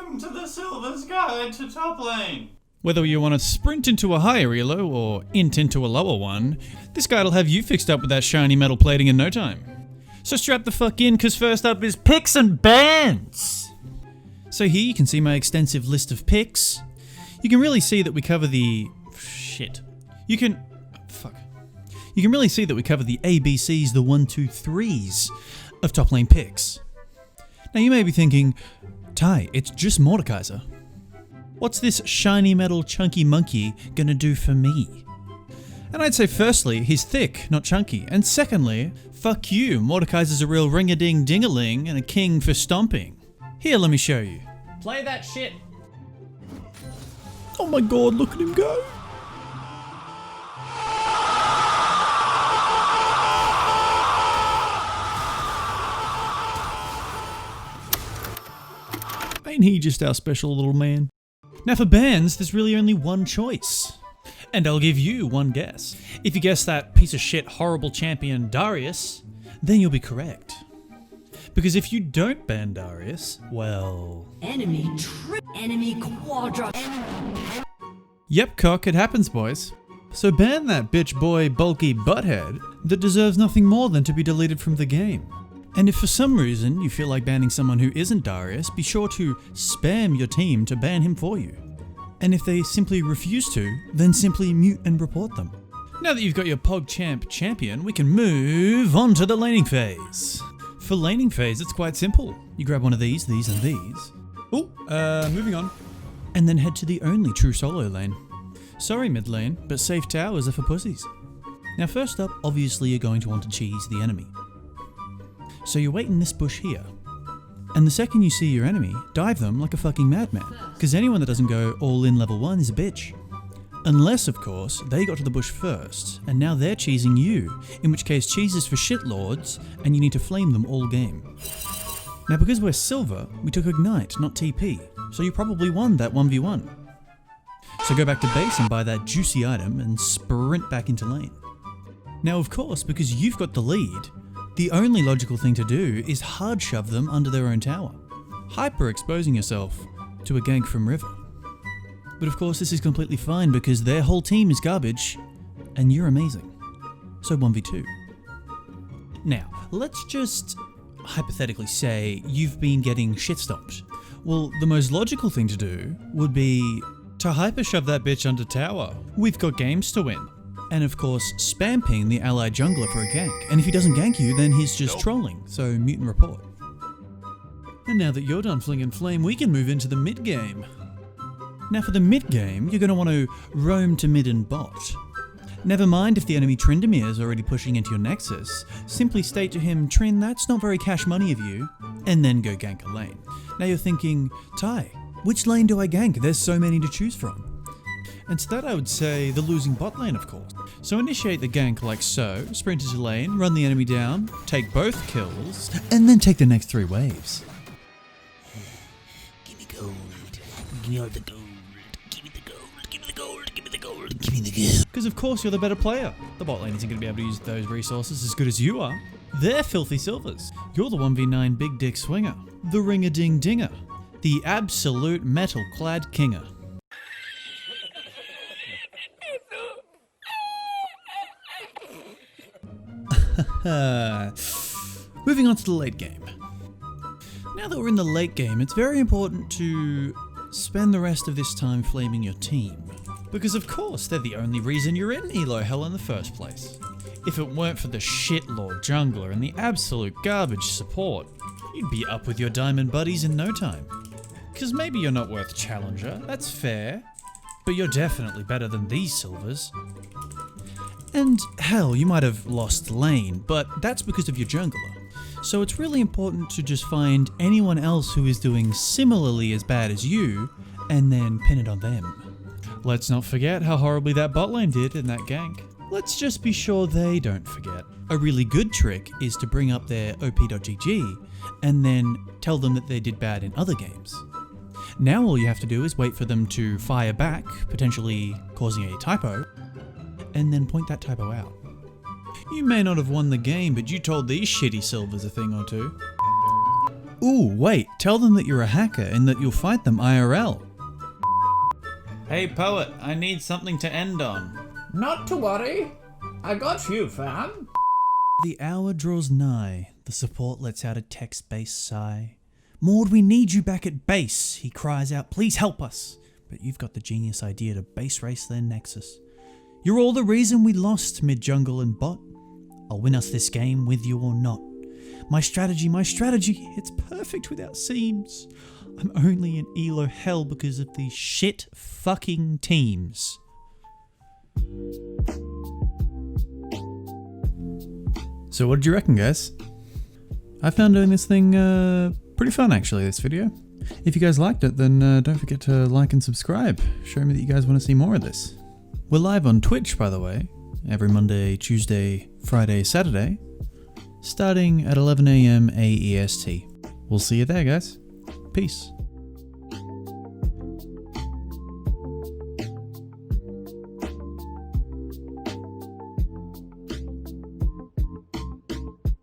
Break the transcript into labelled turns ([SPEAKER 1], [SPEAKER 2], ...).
[SPEAKER 1] Welcome to the Silver's Guide to Top Lane.
[SPEAKER 2] Whether you want to sprint into a higher elo or int into a lower one, this guide'll have you fixed up with that shiny metal plating in no time. So strap the fuck in, cause first up is picks and bans! So here you can see my extensive list of picks. You can really see that we cover the... You can really see that we cover the ABCs, the 1, 2, 3s of top lane picks. Now you may be thinking, Ty, it's just Mordekaiser. What's this shiny metal chunky monkey gonna do for me? And I'd say firstly, he's thick, not chunky. And secondly, fuck you, Mordekaiser's a real ring-a-ding-ding-a-ling and a king for stomping. Here, let me show you.
[SPEAKER 1] Play that shit.
[SPEAKER 2] Oh my god, look at him go. Ain't he just our special little man? Now for bans, there's really only one choice. And I'll give you one guess. If you guess that piece of shit horrible champion Darius, then you'll be correct. Because if you don't ban Darius, well...
[SPEAKER 3] Enemy quadra.
[SPEAKER 2] Yep, cock, it happens, boys. So ban that bitch boy bulky butthead that deserves nothing more than to be deleted from the game. And if for some reason you feel like banning someone who isn't Darius, be sure to spam your team to ban him for you. And if they simply refuse to, then simply mute and report them. Now that you've got your PogChamp champion, we can move on to the laning phase. For laning phase, it's quite simple. You grab one of these, and these. Moving on. And then head to the only true solo lane. Sorry mid lane, but safe towers are for pussies. Now first up, obviously you're going to want to cheese the enemy. So you wait in this bush here. And the second you see your enemy, dive them like a fucking madman. Because anyone that doesn't go all in level 1 is a bitch. Unless, of course, they got to the bush first, and now they're cheesing you, in which case cheese is for shitlords, and you need to flame them all game. Now because we're silver, we took Ignite, not TP, so you probably won that 1v1. So go back to base and buy that juicy item and sprint back into lane. Now of course, because you've got the lead, the only logical thing to do is hard shove them under their own tower, hyper exposing yourself to a gank from river. But of course this is completely fine because their whole team is garbage and you're amazing. So 1v2. Now, let's just hypothetically say you've been getting shit stomped. Well, the most logical thing to do would be to hyper shove that bitch under tower. We've got games to win. And of course, spam ping the allied jungler for a gank. And if he doesn't gank you, then he's just trolling, so mute and report. And now that you're done flinging flame, we can move into the mid game. Now for the mid game, you're going to want to roam to mid and bot. Never mind if the enemy Tryndamere is already pushing into your nexus, simply state to him, Trin, that's not very cash money of you, and then go gank a lane. Now you're thinking, Ty, which lane do I gank? There's so many to choose from. And to that I would say the losing bot lane, of course. So initiate the gank like so, sprint into lane, run the enemy down, take both kills, and then take the next 3 waves.
[SPEAKER 4] Give me gold. Give me all the gold. Give me the gold. Give me the gold. Give me the gold. Give me the gold.
[SPEAKER 2] Because of course you're the better player. The bot lane isn't going to be able to use those resources as good as you are. They're filthy silvers. You're the 1v9 big dick swinger. The ring-a-ding-dinger. The absolute metal-clad kinger. Moving on to the late game. Now that we're in the late game, it's very important to spend the rest of this time flaming your team. Because of course, they're the only reason you're in Elo Hell in the first place. If it weren't for the shitlord jungler and the absolute garbage support, you'd be up with your diamond buddies in no time. Because maybe you're not worth challenger, that's fair, but you're definitely better than these silvers. And hell, you might have lost lane, but that's because of your jungler. So it's really important to just find anyone else who is doing similarly as bad as you, and then pin it on them. Let's not forget how horribly that bot lane did in that gank. Let's just be sure they don't forget. A really good trick is to bring up their op.gg, and then tell them that they did bad in other games. Now all you have to do is wait for them to fire back, potentially causing a typo, and then point that typo out. You may not have won the game, but you told these shitty silvers a thing or two. Ooh, wait, tell them that you're a hacker and that you'll fight them IRL.
[SPEAKER 1] Hey, poet, I need something to end on.
[SPEAKER 5] Not to worry. I got you, fam.
[SPEAKER 2] The hour draws nigh. The support lets out a text-based sigh. Maud, we need you back at base. He cries out, please help us. But you've got the genius idea to base race their nexus. You're all the reason we lost mid-jungle and bot. I'll win us this game with you or not. My strategy, it's perfect without seams. I'm only in ELO hell because of these shit fucking teams. So what did you reckon, guys? I found doing this thing pretty fun actually, this video. If you guys liked it, then don't forget to like and subscribe. Show me that you guys want to see more of this. We're live on Twitch, by the way, every Monday, Tuesday, Friday, Saturday, starting at 11 AM AEST. We'll see you there, guys. Peace.